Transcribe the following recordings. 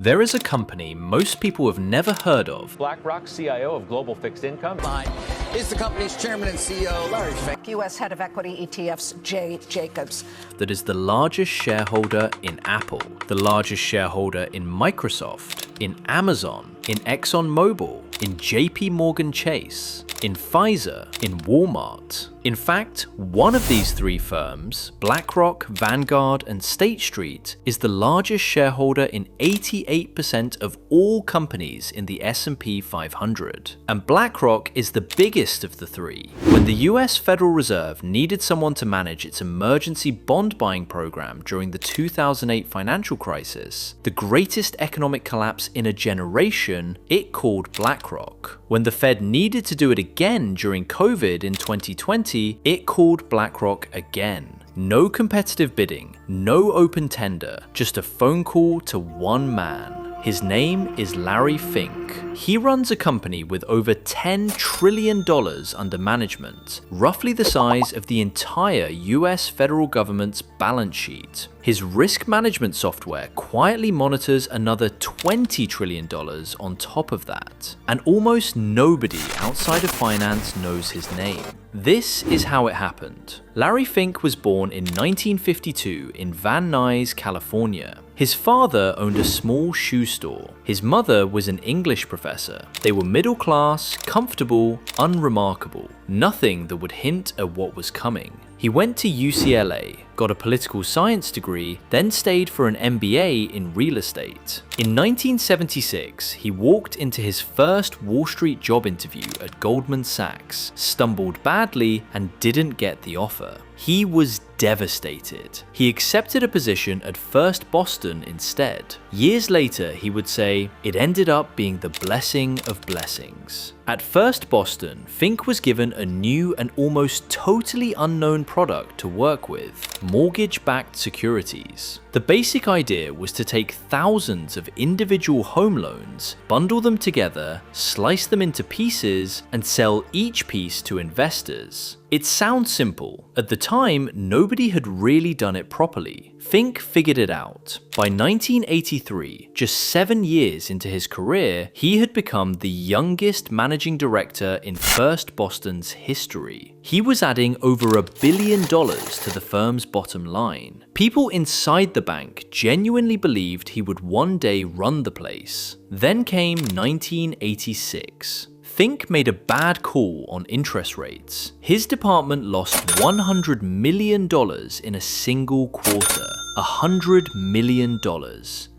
There is a company most people have never heard of. BlackRock, CIO of Global Fixed Income. Mine is the company's chairman and CEO, Larry Fink. U.S. head of equity ETFs, Jay Jacobs. That is the largest shareholder in Apple, the largest shareholder in Microsoft, in Amazon, in ExxonMobil, in JP Morgan Chase, in Pfizer, in Walmart. In fact, one of these three firms, BlackRock, Vanguard, and State Street, is the largest shareholder in 88% of all companies in the S&P 500. And BlackRock is the biggest of the three. When the US Federal Reserve needed someone to manage its emergency bond buying program during the 2008 financial crisis, the greatest economic collapse in a generation, it called BlackRock. When the Fed needed to do it again during COVID in 2020, it called BlackRock again. No competitive bidding, no open tender, just a phone call to one man. His name is Larry Fink. He runs a company with over $10 trillion under management, roughly the size of the entire US federal government's balance sheet. His risk management software quietly monitors another $20 trillion on top of that. And almost nobody outside of finance knows his name. This is how it happened. Larry Fink was born in 1952 in Van Nuys, California. His father owned a small shoe store. His mother was an English professor. They were middle class, comfortable, unremarkable. Nothing that would hint at what was coming. He went to UCLA, got a political science degree, then stayed for an MBA in real estate. In 1976, he walked into his first Wall Street job interview at Goldman Sachs, stumbled badly, and didn't get the offer. He was devastated. He accepted a position at First Boston instead. Years later, he would say, "It ended up being the blessing of blessings." At First Boston, Fink was given a new and almost totally unknown product to work with: mortgage-backed securities. The basic idea was to take thousands of individual home loans, bundle them together, slice them into pieces, and sell each piece to investors. It sounds simple. At the time, nobody had really done it properly. Fink figured it out. By 1983, just 7 years into his career, he had become the youngest managing director in First Boston's history. He was adding over $1 billion to the firm's bottom line. People inside the bank genuinely believed he would one day run the place. Then came 1986. Fink made a bad call on interest rates. His department lost $100 million in a single quarter. $100 million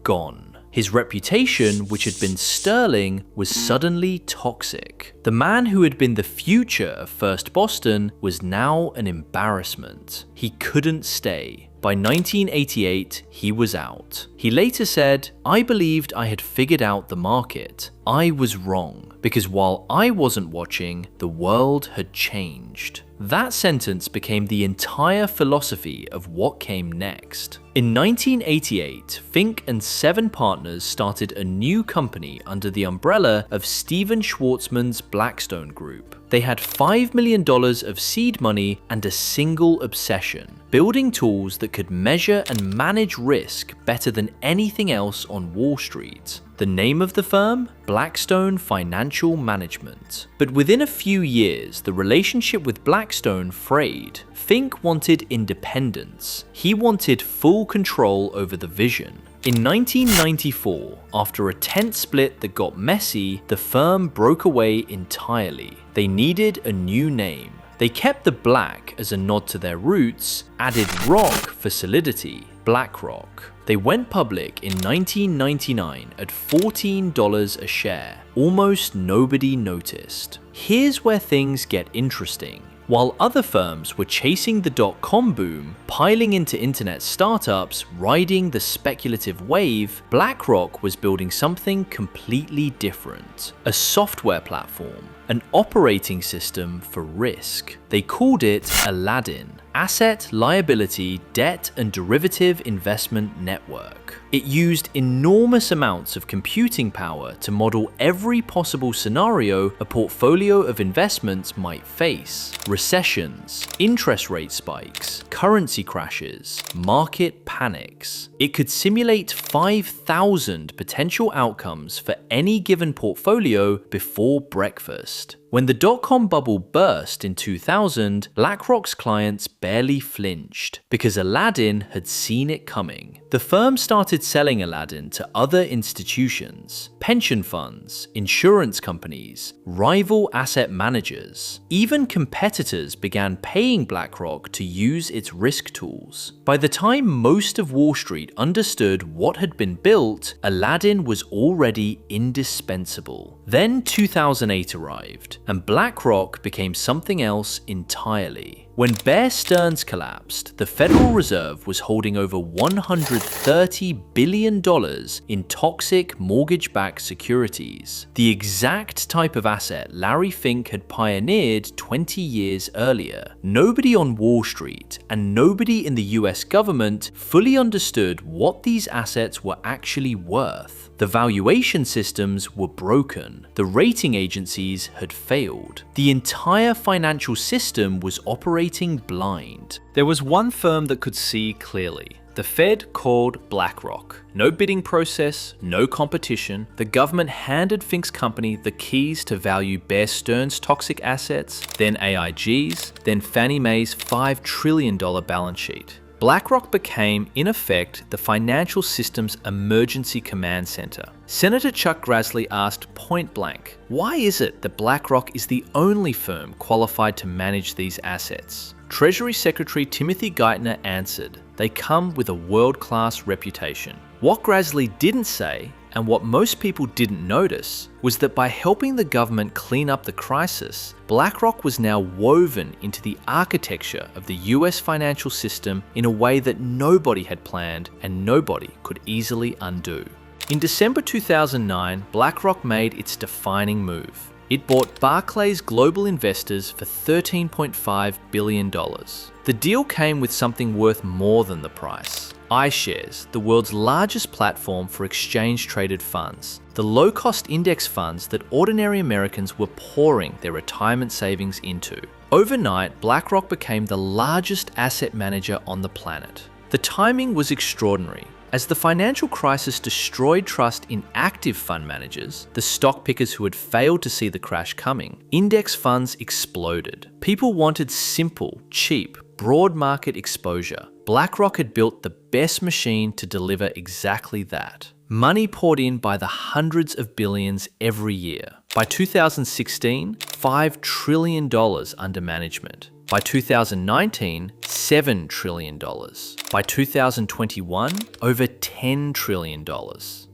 gone. His reputation, which had been sterling, was suddenly toxic. The man who had been the future of First Boston was now an embarrassment. He couldn't stay. By 1988, he was out. He later said, "I believed I had figured out the market. I was wrong, because while I wasn't watching, the world had changed." That sentence became the entire philosophy of what came next. In 1988, Fink and 7 partners started a new company under the umbrella of Stephen Schwarzman's Blackstone Group. They had $5 million of seed money and a single obsession: building tools that could measure and manage risk better than anything else on Wall Street. The name of the firm? Blackstone Financial Management. But within a few years, the relationship with Blackstone frayed. Fink wanted independence. He wanted full control over the vision. In 1994, after a tense split that got messy, the firm broke away entirely. They needed a new name. They kept the black as a nod to their roots, added rock for solidity, BlackRock. They went public in 1999 at $14 a share. Almost nobody noticed. Here's where things get interesting. While other firms were chasing the dot-com boom, piling into internet startups, riding the speculative wave, BlackRock was building something completely different: a software platform. an operating system for risk. They called it Aladdin, Asset, Liability, Debt and Derivative Investment Network. It used enormous amounts of computing power to model every possible scenario a portfolio of investments might face: recessions, interest rate spikes, currency crashes, market panics. It could simulate 5,000 potential outcomes for any given portfolio before breakfast. When the dot-com bubble burst in 2000, BlackRock's clients barely flinched because Aladdin had seen it coming. The firm started selling Aladdin to other institutions, pension funds, insurance companies, rival asset managers. Even competitors began paying BlackRock to use its risk tools. By the time most of Wall Street understood what had been built, Aladdin was already indispensable. Then 2008 arrived, and BlackRock became something else entirely. When Bear Stearns collapsed, the Federal Reserve was holding over $130 billion in toxic mortgage-backed securities, the exact type of asset Larry Fink had pioneered 20 years earlier. Nobody on Wall Street and nobody in the US government fully understood what these assets were actually worth. The valuation systems were broken. The rating agencies had failed. The entire financial system was operating blind. There was one firm that could see clearly. The Fed called BlackRock. No bidding process, no competition. The government handed Fink's company the keys to value Bear Stearns' toxic assets, then AIG's, then Fannie Mae's $5 trillion balance sheet. BlackRock became, in effect, the financial system's emergency command center. Senator Chuck Grassley asked point blank, why is it that BlackRock is the only firm qualified to manage these assets? Treasury Secretary Timothy Geithner answered, they come with a world-class reputation. What Grassley didn't say, and what most people didn't notice, was that by helping the government clean up the crisis, BlackRock was now woven into the architecture of the US financial system in a way that nobody had planned and nobody could easily undo. In December 2009, BlackRock made its defining move. It bought Barclays Global Investors for $13.5 billion. The deal came with something worth more than the price. iShares, the world's largest platform for exchange-traded funds, the low-cost index funds that ordinary Americans were pouring their retirement savings into. Overnight, BlackRock became the largest asset manager on the planet. The timing was extraordinary. As the financial crisis destroyed trust in active fund managers, the stock pickers who had failed to see the crash coming, index funds exploded. People wanted simple, cheap, broad market exposure. BlackRock had built the best machine to deliver exactly that. Money poured in by the hundreds of billions every year. By 2016, $5 trillion under management. By 2019, $7 trillion. By 2021, over $10 trillion.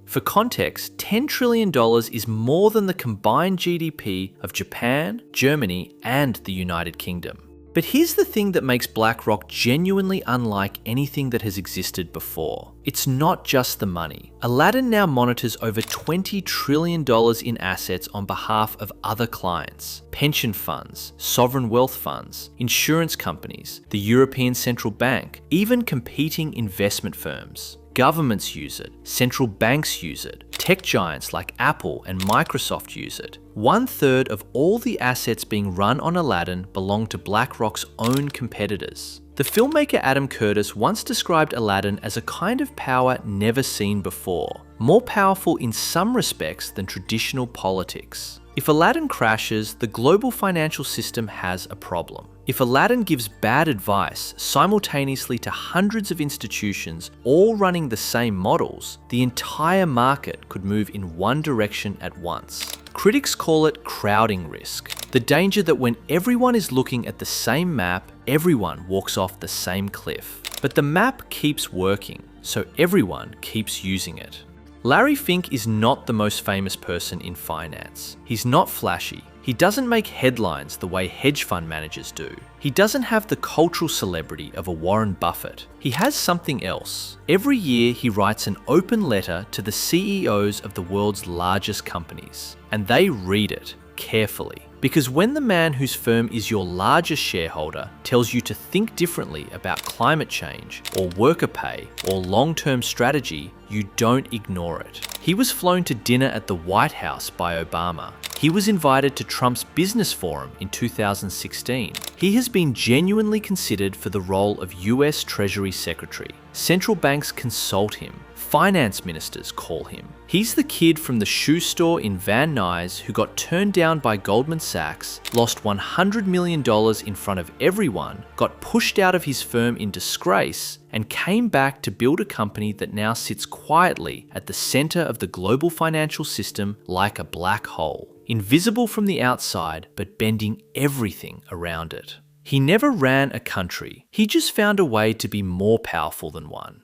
For context, $10 trillion is more than the combined GDP of Japan, Germany, and the United Kingdom. But here's the thing that makes BlackRock genuinely unlike anything that has existed before. It's not just the money. Aladdin now monitors over $20 trillion in assets on behalf of other clients, pension funds, sovereign wealth funds, insurance companies, the European Central Bank, even competing investment firms. Governments use it, central banks use it, tech giants like Apple and Microsoft use it. 1/3 of all the assets being run on Aladdin belong to BlackRock's own competitors. The filmmaker Adam Curtis once described Aladdin as a kind of power never seen before, more powerful in some respects than traditional politics. If Aladdin crashes, the global financial system has a problem. If Aladdin gives bad advice simultaneously to hundreds of institutions all running the same models, the entire market could move in one direction at once. Critics call it crowding risk, the danger that when everyone is looking at the same map, everyone walks off the same cliff. But the map keeps working, so everyone keeps using it. Larry Fink is not the most famous person in finance. He's not flashy. He doesn't make headlines the way hedge fund managers do. He doesn't have the cultural celebrity of a Warren Buffett. He has something else. Every year he writes an open letter to the CEOs of the world's largest companies, and they read it. carefully. Because when the man whose firm is your largest shareholder tells you to think differently about climate change, or worker pay, or long-term strategy, you don't ignore it. He was flown to dinner at the White House by Obama. He was invited to Trump's business forum in 2016. He has been genuinely considered for the role of US Treasury Secretary. Central banks consult him. Finance ministers call him. He's the kid from the shoe store in Van Nuys who got turned down by Goldman Sachs, lost $100 million in front of everyone, got pushed out of his firm in disgrace, and came back to build a company that now sits quietly at the center of the global financial system like a black hole, invisible from the outside but bending everything around it. He never ran a country, he just found a way to be more powerful than one.